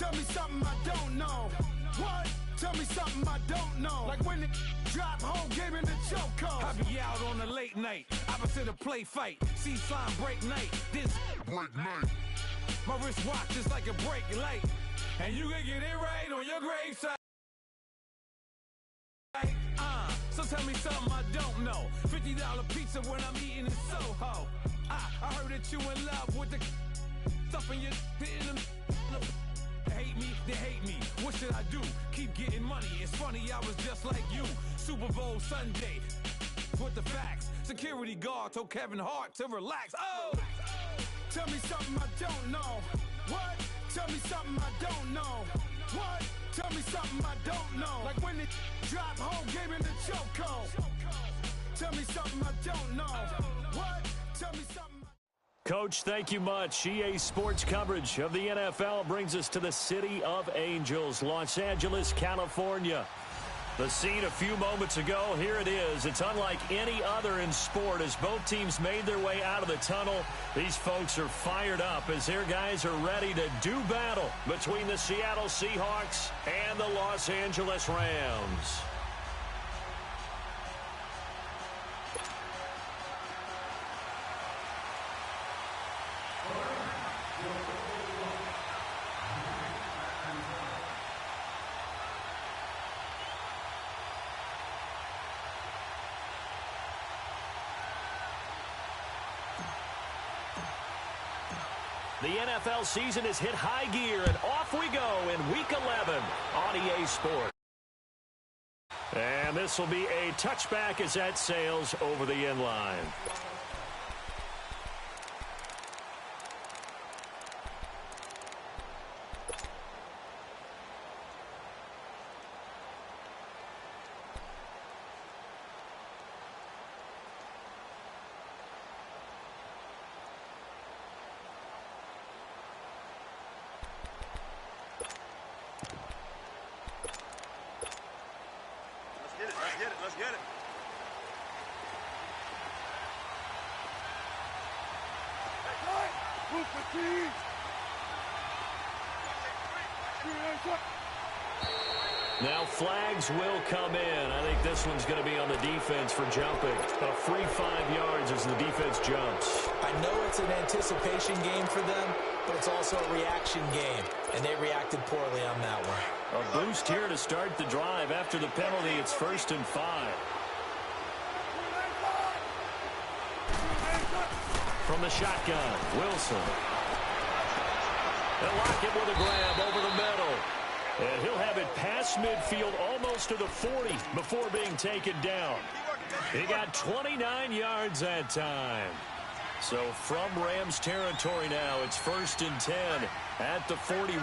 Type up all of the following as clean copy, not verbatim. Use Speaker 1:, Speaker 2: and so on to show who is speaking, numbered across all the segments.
Speaker 1: Tell me something I don't know. What? Tell me something I don't know. Like when it drop home, game in the chokehold.
Speaker 2: I be out on a late night, opposite a play fight. See slime break night, this break night. My wristwatch is like a break light, and you can get it right on your gravesite. So tell me something I don't know. $50 pizza when I'm eating in Soho. I heard that you in love with the stuff in your hate me, they hate me. What should I do? Keep getting money. It's funny, I was just like you. Super Bowl Sunday with the facts. Security guard told Kevin Hart to relax. Oh!
Speaker 1: Tell me something I don't know. What? Tell me something I don't know. What? Tell me something I don't know. Like when it drop home, game in the chokehold. Tell me something I don't know. What? Tell me something.
Speaker 3: Coach, thank you much. EA Sports coverage of the NFL brings us to the City of Angels, Los Angeles, California. The scene a few moments ago, here it is. It's unlike any other in sport as both teams made their way out of the tunnel. These folks are fired up as their guys are ready to do battle between the Seattle Seahawks and the Los Angeles Rams. The NFL season has hit high gear, and off we go in Week 11 on EA Sports. And this will be a touchback as that sails over the end line.
Speaker 4: Let's get it.
Speaker 3: Now flags will come in. I think this one's going to be on the defense for jumping. A free 5 yards as the defense jumps.
Speaker 5: I know it's an anticipation game for them, but it's also a reaction game, and they reacted poorly on that one.
Speaker 3: A boost here to start the drive. After the penalty, it's 1st and 5. From the shotgun, Wilson. They'll lock it with a grab over the middle. And he'll have it past midfield almost to the 40 before being taken down. He got 29 yards that time. So from Rams territory now, it's 1st and 10 at the 41.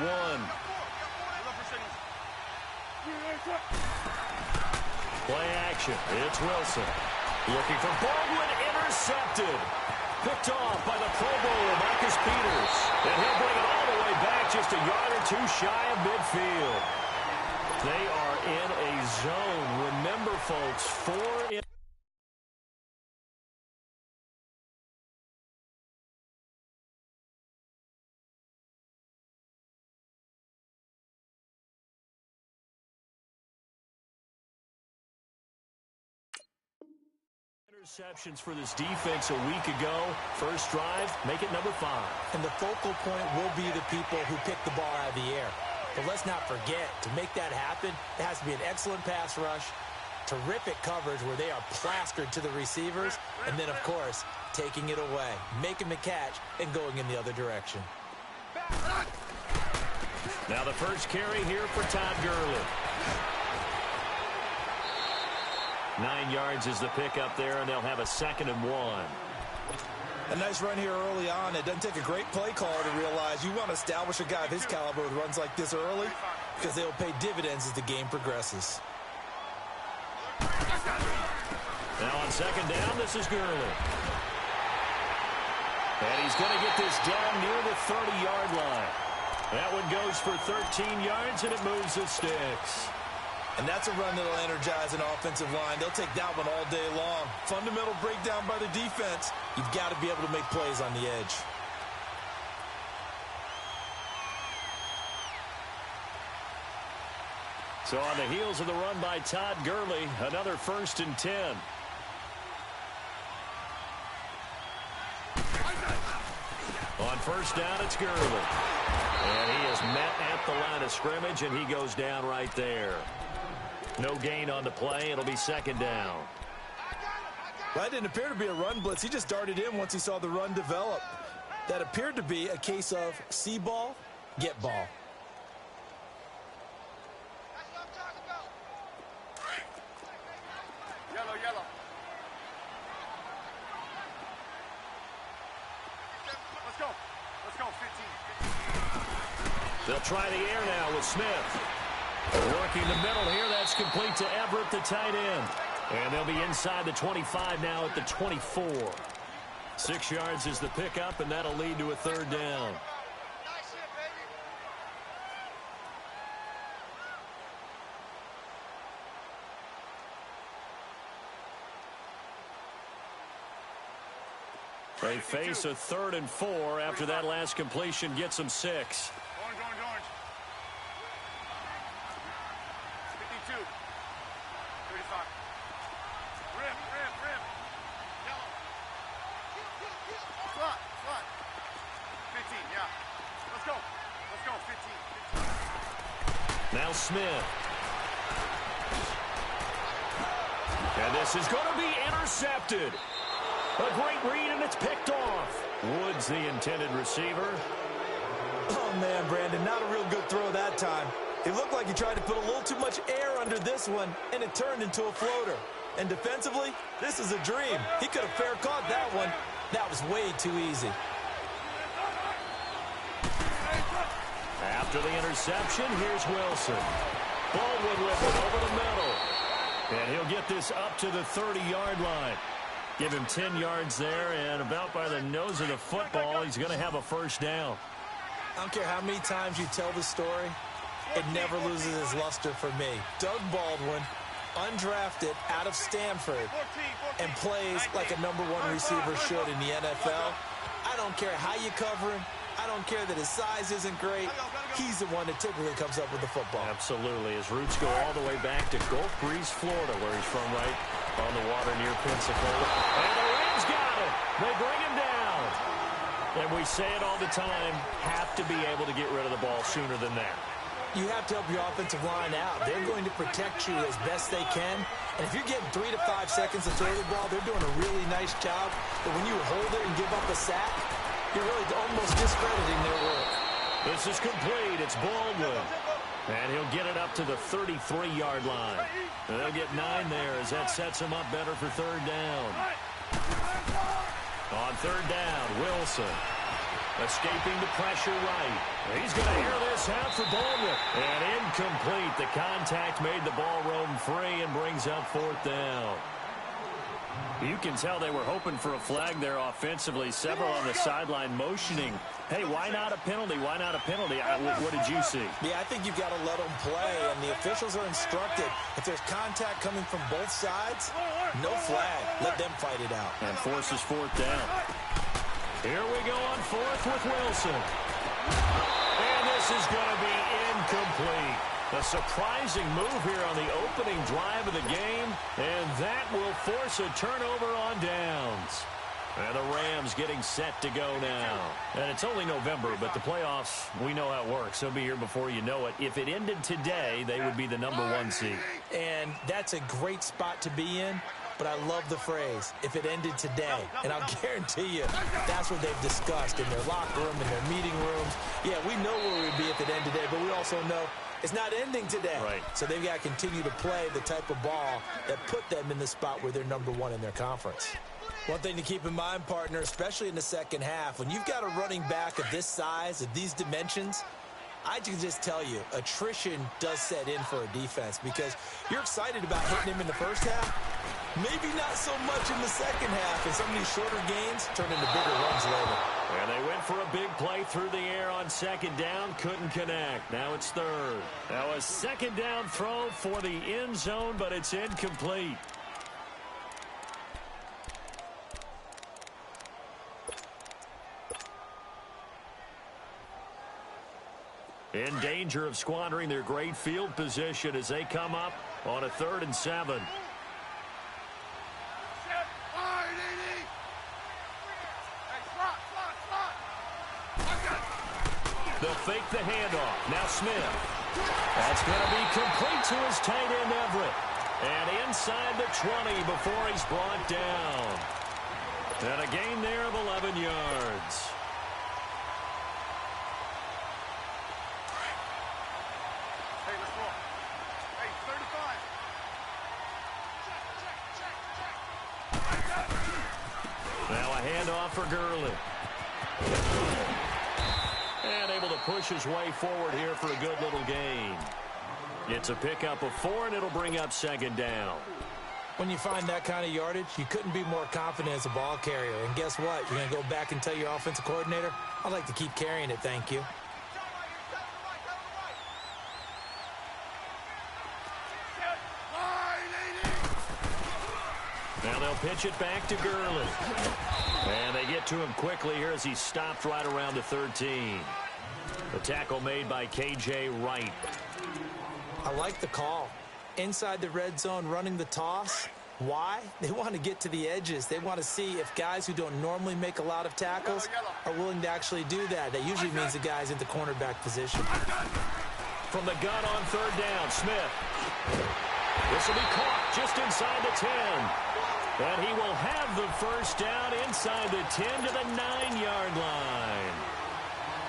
Speaker 3: Play action. It's Wilson. Looking for Baldwin. Intercepted. Picked off by the Pro Bowler, Marcus Peters. And he'll bring it all the way back just a yard or two shy of midfield. They are in a zone. Remember, folks, 4 interceptions for this defense a week ago. First drive, make it number 5.
Speaker 5: And the focal point will be the people who pick the ball out of the air. But let's not forget, to make that happen, it has to be an excellent pass rush, terrific coverage where they are plastered to the receivers, and then, of course, taking it away, making the catch, and going in the other direction.
Speaker 3: Now the first carry here for Todd Gurley. 9 yards is the pickup there, and they'll have a 2nd and 1.
Speaker 6: A nice run here early on. It doesn't take a great play caller to realize you want to establish a guy of his caliber with runs like this early because they'll pay dividends as the game progresses.
Speaker 3: Now on 2nd down, this is Gurley. And he's going to get this down near the 30-yard line. That one goes for 13 yards, and it moves the sticks.
Speaker 6: And that's a run that'll energize an offensive line. They'll take that one all day long. Fundamental breakdown by the defense. You've got to be able to make plays on the edge.
Speaker 3: So on the heels of the run by Todd Gurley, another 1st and 10. On 1st down, it's Gurley. And he is met at the line of scrimmage, and he goes down right there. No gain on the play. It'll be 2nd down.
Speaker 6: That didn't appear to be a run blitz. He just darted in once he saw the run develop. That appeared to be a case of see ball, get ball.
Speaker 4: That's what I'm talking about. Yellow, yellow. Let's go. Let's go, 15.
Speaker 3: They'll try the air now with Smith. Working the middle here. That's complete to Everett, the tight end. And they'll be inside the 25 now at the 24. 6 yards is the pickup, and that'll lead to a 3rd down.
Speaker 4: Nice hit, baby.
Speaker 3: They face a 3rd and 4 after that last completion gets them 6.
Speaker 4: Orange, orange, orange. 52. 35. Rim, rim, rim. Yellow. Slot, slot. 15, yeah. Let's go. Let's go, 15.
Speaker 3: Now Smith. And this is going to be intercepted. A great read, and it's picked off. Woods, the intended receiver.
Speaker 6: Oh, man, Brandon, not a real good throw that time. It looked like he tried to put a little too much air under this one, and it turned into a floater. And defensively, this is a dream. He could have fair caught that one. That was way too easy.
Speaker 3: After the interception, here's Wilson. Baldwin with it over the middle. And he'll get this up to the 30-yard line. Give him 10 yards there, and about by the nose of the football, he's going to have a 1st down.
Speaker 6: I don't care how many times you tell the story, it never loses its luster for me. Doug Baldwin, undrafted out of Stanford, and plays like a #1 receiver should in the NFL. I don't care how you cover him. I don't care that his size isn't great. He's the one that typically comes up with the football.
Speaker 3: Absolutely. His roots go all the way back to Gulf Breeze, Florida, where he's from, right on the water near Pensacola. And the Rams got him. They bring him down. And we say it all the time, have to be able to get rid of the ball sooner than that.
Speaker 6: You have to help your offensive line out. They're going to protect you as best they can. And if you're getting 3 to 5 seconds to throw the ball, they're doing a really nice job. But when you hold it and give up a sack, you're really almost discrediting their work.
Speaker 3: This is complete. It's Baldwin. And he'll get it up to the 33-yard line. And they'll get 9 there as that sets him up better for 3rd down. On 3rd down, Wilson. Escaping the pressure right. He's going to air this out for Baldwin. And incomplete. The contact made the ball roam free and brings up 4th down. You can tell they were hoping for a flag there offensively. Several on the sideline motioning. Hey, why not a penalty? Why not a penalty? What did you see?
Speaker 6: Yeah, I think you've got to let them play, and the officials are instructed. If there's contact coming from both sides, no flag. Let them fight it out.
Speaker 3: And forces 4th down. Here we go on 4th with Wilson. And this is going to be incomplete. A surprising move here on the opening drive of the game, and that will force a turnover on downs. And the Rams getting set to go now. And it's only November, but the playoffs, we know how it works. They'll be here before you know it. If it ended today, they would be the #1 seed.
Speaker 6: And that's a great spot to be in. But I love the phrase, if it ended today. And I'll guarantee you, that's what they've discussed in their locker room, in their meeting rooms. Yeah, we know where we'd be if it ended today, but we also know it's not ending today.
Speaker 3: Right.
Speaker 6: So they've got to continue to play the type of ball that put them in the spot where they're #1 in their conference. One thing to keep in mind, partner, especially in the second half, when you've got a running back of this size, of these dimensions, I can just tell you, attrition does set in for a defense because you're excited about hitting him in the first half. Maybe not so much in the second half, and some of these shorter gains turn into bigger runs later.
Speaker 3: And they went for a big play through the air on 2nd down, couldn't connect. Now it's 3rd. Now a 2nd down throw for the end zone, but it's incomplete. in danger of squandering their great field position as they come up on a 3rd and 7. They'll fake the handoff. Now Smith. That's going to be complete to his tight end, Everett. And inside the 20 before he's brought down. And a gain there of 11 yards.
Speaker 4: Hey, let's roll. Hey, 35.
Speaker 3: Now a handoff for Gurley. And able to push his way forward here for a good little gain. It's a pickup of 4, and it'll bring up 2nd down.
Speaker 5: When you find that kind of yardage, you couldn't be more confident as a ball carrier. And guess what? You're going to go back and tell your offensive coordinator, I'd like to keep carrying it, thank you.
Speaker 3: Now they'll pitch it back to Gurley. And they get to him quickly here as he stopped right around the 13. The tackle made by K.J. Wright.
Speaker 5: I like the call. Inside the red zone, running the toss. Why? They want to get to the edges. They want to see if guys who don't normally make a lot of tackles are willing to actually do that. That usually means the guy's in the cornerback position.
Speaker 3: From the gun on 3rd down, Smith. This will be caught just inside the 10. And he will have the 1st down inside the 10 to the 9-yard line.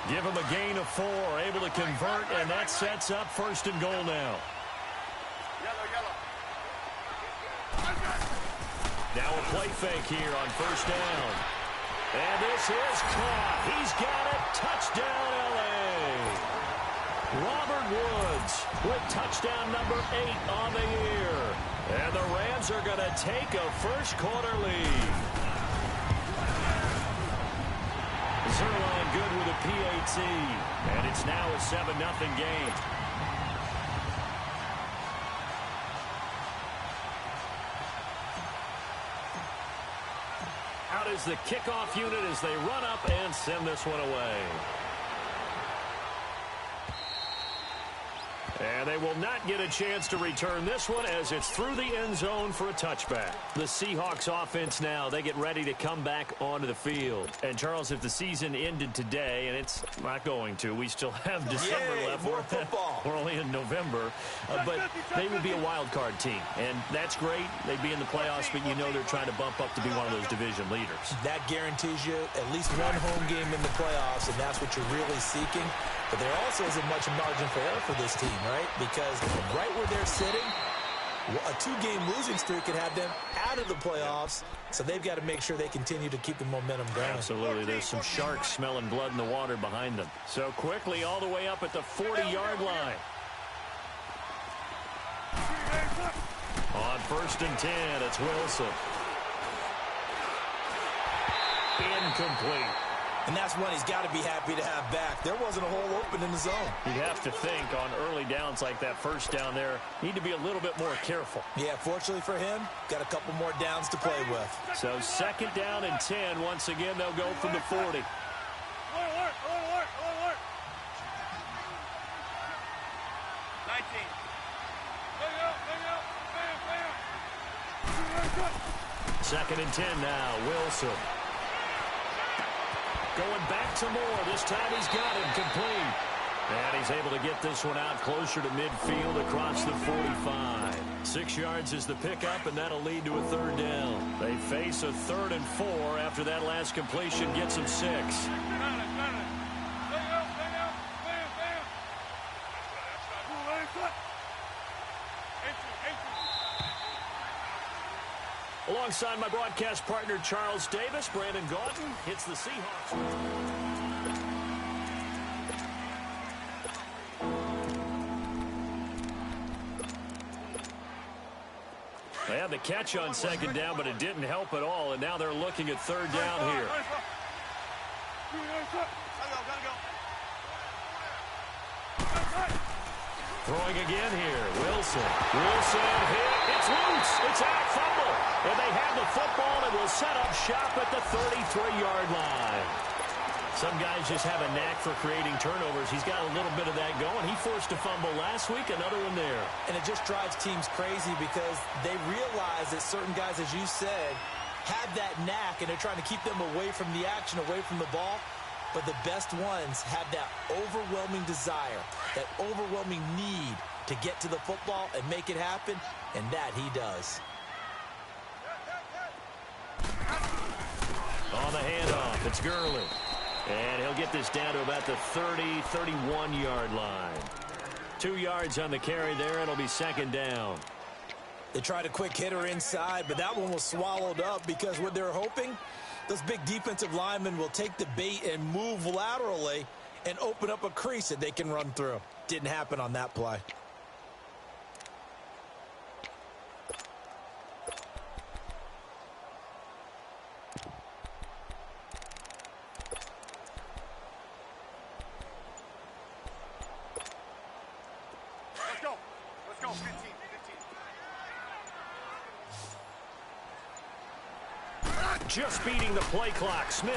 Speaker 3: Give him a gain of 4, able to convert, and that sets up 1st and goal now. Now a play fake here on 1st down. And this is caught. He's got it. Touchdown, L.A. Robert Woods with touchdown number 8 on the year. And the Rams are going to take a first-quarter lead. Zerline good with a PAT. And it's now a 7-0 game. Out is the kickoff unit as they run up and send this one away. And they will not get a chance to return this one as it's through the end zone for a touchback. The Seahawks offense now, they get ready to come back onto the field. And Charles, if the season ended today, and it's not going to, we still have December left.
Speaker 5: More football.
Speaker 3: We're only in November. But they would be a wild card team. And that's great. They'd be in the playoffs, but you know they're trying to bump up to be one of those division leaders.
Speaker 5: That guarantees you at least one home game in the playoffs, and that's what you're really seeking. But there also isn't much margin for error for this team, right? Because right where they're sitting, a 2-game losing streak could have them out of the playoffs. So they've got to make sure they continue to keep the momentum going.
Speaker 3: Absolutely. There's some sharks smelling blood in the water behind them. So quickly all the way up at the 40-yard line. On 1st and 10, it's Wilson. Incomplete.
Speaker 5: And that's one he's got to be happy to have back. There wasn't a hole open in the zone.
Speaker 3: You'd have to think on early downs like that 1st down there, need to be a little bit more careful.
Speaker 5: Yeah, fortunately for him, got a couple more downs to play with.
Speaker 3: So 2nd down and 10. Once again, they'll go from the 40. Second and 10 now, Wilson. Going back to Moore. This time he's got him complete. And he's able to get this one out closer to midfield across the 45. 6 yards is the pickup, and that'll lead to a 3rd down. They face a 3rd and 4 after that last completion gets them 6. Alongside my broadcast partner, Charles Davis, Brandon Gaudin hits the Seahawks. They had the catch on 2nd down, but it didn't help at all, and now they're looking at 3rd down here. Throwing again here, Wilson. Wilson hit. It's loose. It's out. Fumble. And they have the football and will set up shop at the 33-yard line. Some guys just have a knack for creating turnovers. He's got a little bit of that forced a fumble last week, another one there.
Speaker 6: And it just drives teams crazy because they realize that certain guys, as you said, have that knack, and they're trying to keep them away from the action, away from the ball. But the best ones have that overwhelming desire, that overwhelming need to get to the football and make it happen, and that he does.
Speaker 3: On the handoff, it's Gurley. And he'll get this down to about the 30, 31-yard line. 2 yards on the carry there. It'll be second down.
Speaker 6: They tried a quick hitter inside, but that one was swallowed up because what they're hoping, those big defensive linemen will take the bait and move laterally and open up a crease that they can run through. Didn't happen on that play.
Speaker 4: Let's go, 15.
Speaker 3: Just beating the play clock, Smith.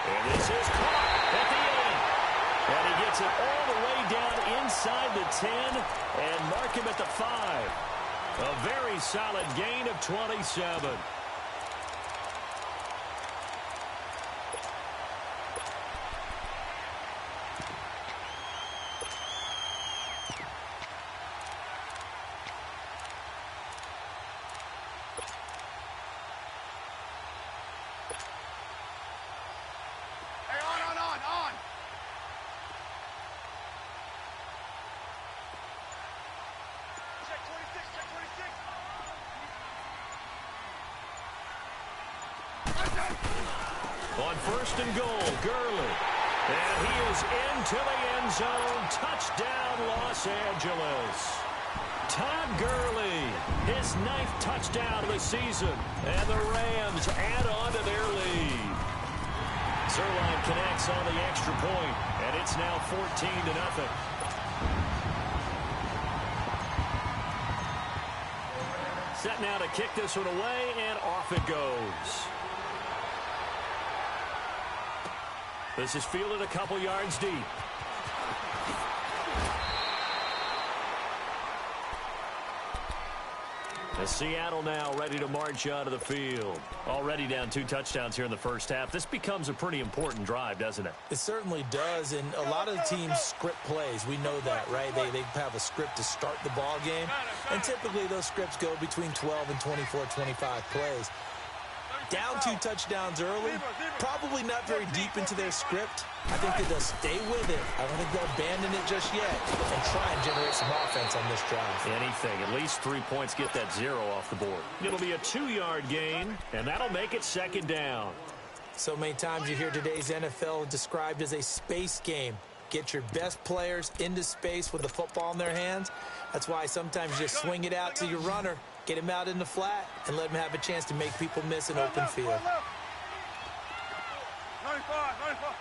Speaker 3: And this is caught at the end. And he gets it all the way down inside the 10 and mark him at the 5. A very solid gain of 27. On first and goal, Gurley. And he is into the end zone. Touchdown, Los Angeles. Todd Gurley, his 9th touchdown of the season. And the Rams add on to their lead. Zuerlein connects on the extra point, and it's now 14-0. Set now to kick this one away, and off it goes. This is fielded a couple yards deep. As Seattle now ready to march out of the field. Already down 2 touchdowns here in the first half. This becomes a pretty important drive, doesn't it?
Speaker 6: It certainly does, and a lot of the teams script plays. We know that, right? They have a script to start the ball game, and typically those scripts go between 12 and 24, 25 plays. Down 2 touchdowns early, probably not very deep into their script. I think that they'll stay with it. I don't think they'll abandon it just yet and try and generate some offense on this drive.
Speaker 3: Anything. At least 3 points, get that 0 off the board. It'll be a 2-yard gain, and that'll make it second down.
Speaker 6: So many times you hear today's NFL described as a space game. Get your best players into space with the football in their hands. That's why sometimes you just swing it out to your runner, get him out in the flat, and let him have a chance to make people miss an open field.
Speaker 4: 95, 95.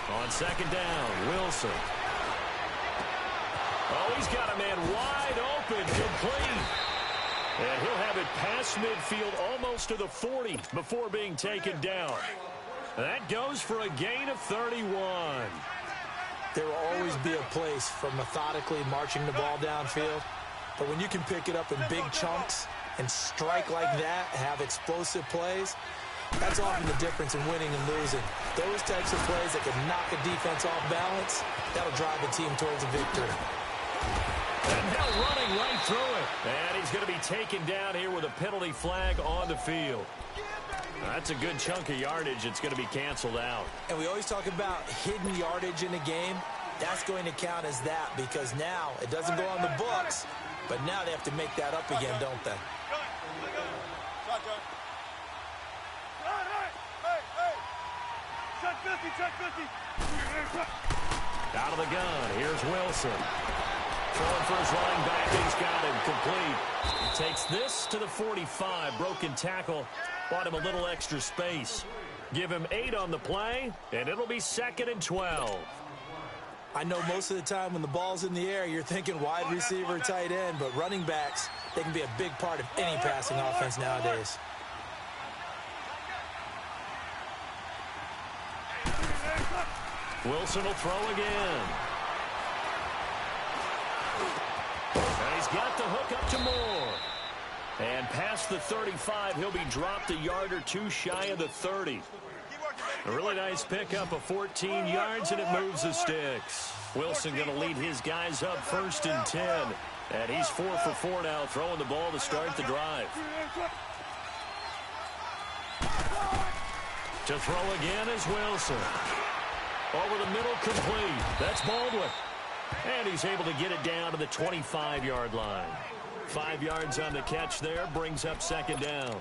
Speaker 3: On second down, Wilson. Oh, he's got a man wide open, complete. And he'll have it past midfield almost to the 40 before being taken down. That goes for a gain of 31.
Speaker 6: There will always be a place for methodically marching the ball downfield. But when you can pick it up in big chunks and strike like that, have explosive plays, that's often the difference in winning and losing. Those types of plays that can knock a defense off balance, that'll drive the team towards a victory.
Speaker 3: And now running right through it. And he's going to be taken down here with a penalty flag on the field. That's a good chunk of yardage. It's going to be canceled out.
Speaker 6: And we always talk about hidden yardage in a game. That's going to count as that because now it doesn't go on the books, but now they have to make that up again, don't they?
Speaker 3: Out of the gun. Here's Wilson. Throwing for his running back. He's got him complete. He takes this to the 45. Broken tackle. Bought him a little extra space. Give him 8 on the play, and it'll be 2nd and 12.
Speaker 6: I know most of the time when the ball's in the air, you're thinking wide receiver, tight end, but running backs, they can be a big part of any passing offense nowadays.
Speaker 3: Wilson will throw again. And he's got the hook up to Moore. And past the 35, he'll be dropped a yard or two shy of the 30. A really nice pickup of 14 yards, and it moves the sticks. Wilson going to lead his guys up 1st and 10. And he's 4 for 4 now, throwing the ball to start the drive. To throw again is Wilson. Over the middle, complete. That's Baldwin. And he's able to get it down to the 25-yard line. 5 yards on the catch there, brings up 2nd down.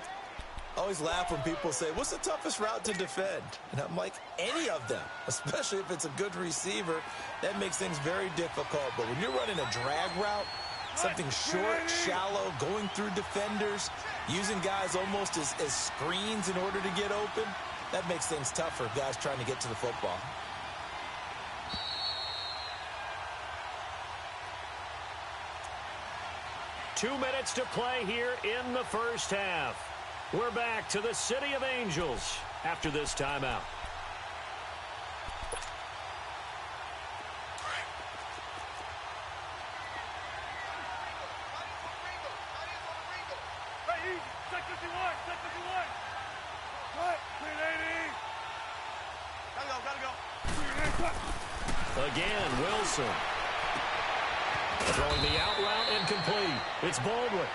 Speaker 6: I always laugh when people say, what's the toughest route to defend? And I'm like, any of them, especially if it's a good receiver. That makes things very difficult. But when you're running a drag route, something short, shallow, going through defenders, using guys almost as screens in order to get open, that makes things tough for guys trying to get to the football.
Speaker 3: Two minutes to play here in the first half. We're back to the City of Angels after this timeout. Again, Wilson. Throwing the out route and complete. It's Baldwin.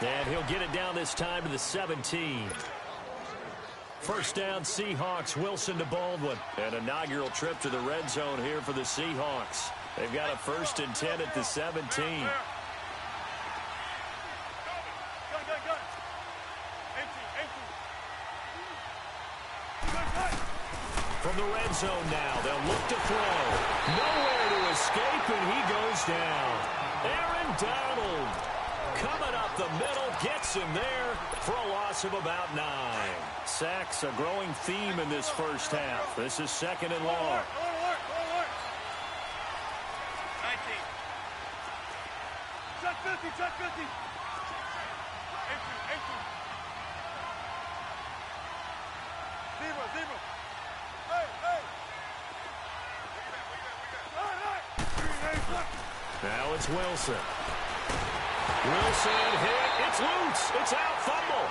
Speaker 3: And he'll get it down this time to the 17. First down, Seahawks. Wilson to Baldwin. An inaugural trip to the red zone here for the Seahawks. They've got a 1st and 10 at the 17. From the red zone now, they'll look to throw. Nowhere to escape, and he goes down. Aaron Donald coming up the middle, gets him there for a loss of about 9. Sacks, a growing theme in this first half. This is 2nd and long.
Speaker 4: 19. Check 50, check 50. 18. Zero.
Speaker 3: Now it's Wilson. Wilson hit. It's loose. It's out. Fumble.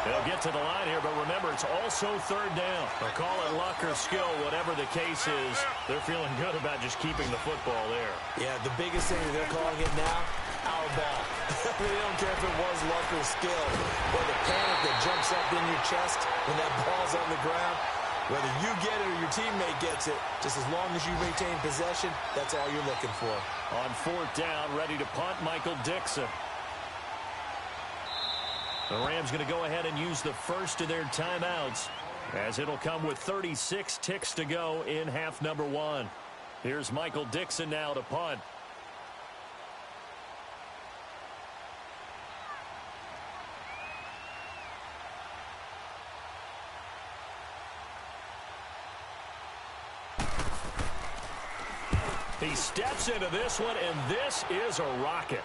Speaker 3: They'll get to the line here, but remember, it's also 3rd down. Or call it luck or skill, whatever the case is. They're feeling good about just keeping the football there.
Speaker 6: Yeah, the biggest thing they're calling it now, our ball. They don't care if it was luck or skill, or the panic that jumps up in your chest when that ball's on the ground. Whether you get it or your teammate gets it, just as long as you maintain possession, that's all you're looking for.
Speaker 3: On 4th down, ready to punt, Michael Dixon. The Rams going to go ahead and use the first of their timeouts, as it'll come with 36 ticks to go in half number 1. Here's Michael Dixon now to punt. He steps into this one, and this is a rocket.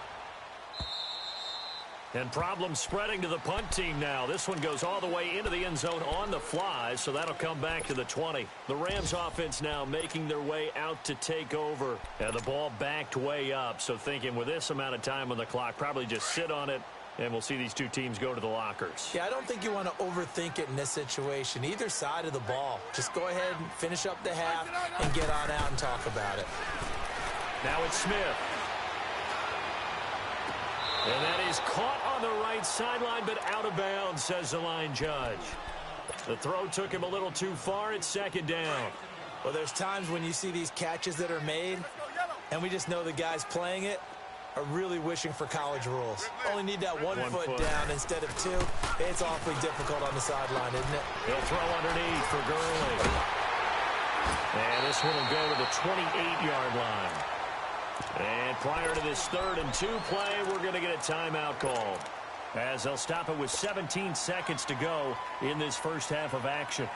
Speaker 3: And problems spreading to the punt team now. This one goes all the way into the end zone on the fly, so that'll come back to the 20. The Rams offense now making their way out to take over. And the ball backed way up, so thinking with this amount of time on the clock, probably just sit on it, and we'll see these two teams go to the lockers.
Speaker 6: Yeah, I don't think you want to overthink it in this situation. Either side of the ball. Just go ahead and finish up the half and get on out and talk about it.
Speaker 3: Now it's Smith. And that is caught on the right sideline, but out of bounds, says the line judge. The throw took him a little too far. It's 2nd down.
Speaker 6: Well, there's times when you see these catches that are made, and we just know the guys playing it are really wishing for college rules. Only need that one foot down instead of 2. It's awfully difficult on the sideline, isn't it?
Speaker 3: He'll throw underneath for Gurley. And this one will go to the 28-yard line. And prior to this 3rd and 2 play, we're going to get a timeout called, as they'll stop it with 17 seconds to go in this first half of action.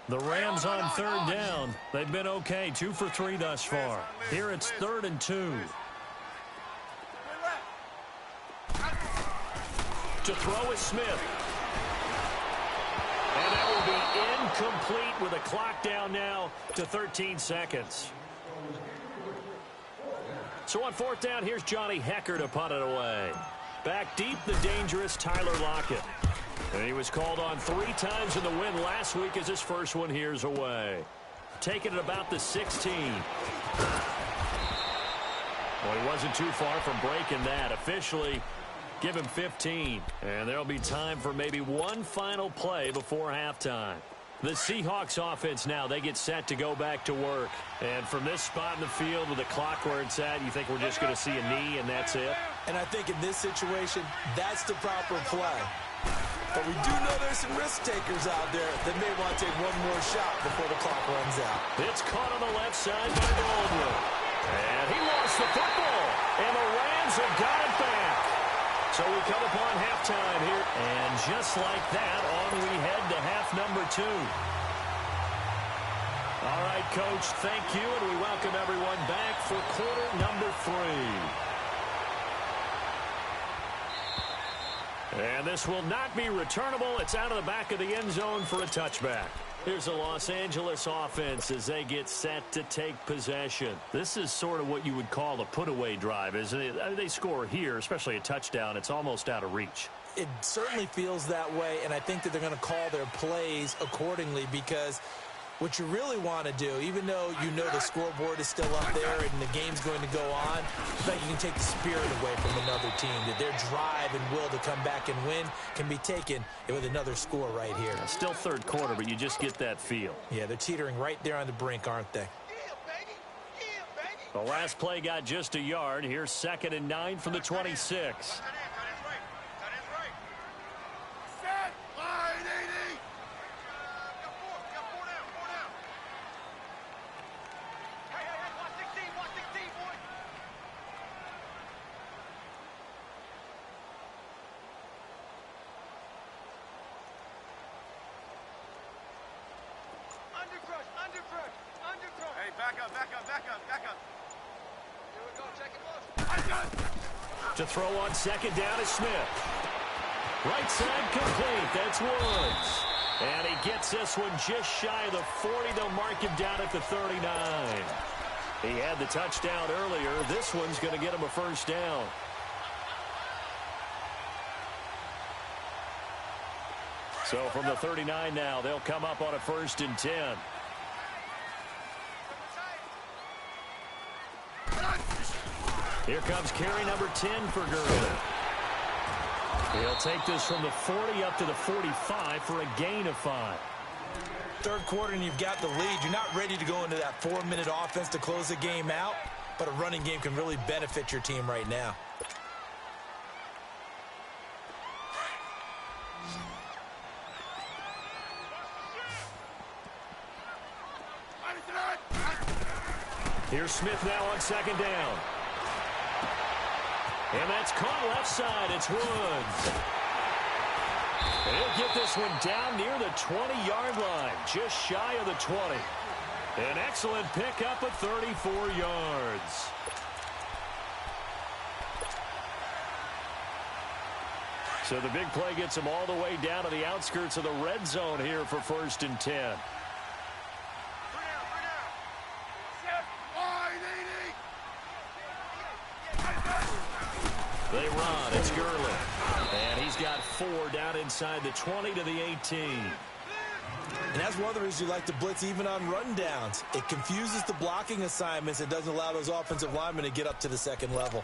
Speaker 3: The Rams on 3rd down. They've been okay, 2 for 3 thus far. Here it's 3rd and 2. To throw is Smith. And that will be incomplete with a clock down now to 13 seconds. So on fourth down, here's Johnny Hekker to punt it away. Back deep, the dangerous Tyler Lockett. And he was called on 3 times in the win last week as his first one here's away. Taking it about the 16. Well, he wasn't too far from breaking that. Officially, give him 15. And there'll be time for maybe one final play before halftime. The Seahawks offense now, they get set to go back to work. And from this spot in the field with the clock where it's at, you think we're just going to see a knee and that's it?
Speaker 6: And I think in this situation, that's the proper play. But we do know there's some risk takers out there that may want to take one more shot before the clock runs out.
Speaker 3: It's caught on the left side by Baldwin. And he lost the football. And the Rams have got it back. So we come upon halftime here. And just like that, on we head to half number 2. All right, Coach, thank you. And we welcome everyone back for quarter number 3. And this will not be returnable. It's out of the back of the end zone for a touchback. Here's the Los Angeles offense as they get set to take possession. This is sort of what you would call a put-away drive, isn't it? I mean, they score here, especially a touchdown. It's almost out of reach.
Speaker 6: It certainly feels that way, and I think that they're going to call their plays accordingly because what you really want to do, even though you know the scoreboard is still up there and the game's going to go on, I think you can take the spirit away from another team, that their drive and will to come back and win can be taken with another score right here.
Speaker 3: Still third quarter, but you just get that feel.
Speaker 6: Yeah, they're teetering right there on the brink, aren't they?
Speaker 3: The last play got just a yard. Here's 2nd and 9 from the 26. To throw on 2nd down is Smith. Right side complete. That's Woods. And he gets this one just shy of the 40. They'll mark him down at the 39. He had the touchdown earlier. This one's going to get him a first down. So from the 39 now, they'll come up on a 1st and 10. Here comes carry number 10 for Gurley. He'll take this from the 40 up to the 45 for a gain of 5.
Speaker 6: Third quarter and you've got the lead. You're not ready to go into that 4-minute offense to close the game out, but a running game can really benefit your team right now.
Speaker 3: Here's Smith now on 2nd down. And that's caught left side. It's Woods. And he'll get this one down near the 20-yard line, just shy of the 20. An excellent pickup at 34 yards. So the big play gets him all the way down to the outskirts of the red zone here for 1st and 10. They run. It's Gurley. And he's got 4 down inside the 20 to the 18.
Speaker 6: And that's one of the reasons you like to blitz even on rundowns. It confuses the blocking assignments. It doesn't allow those offensive linemen to get up to the second level.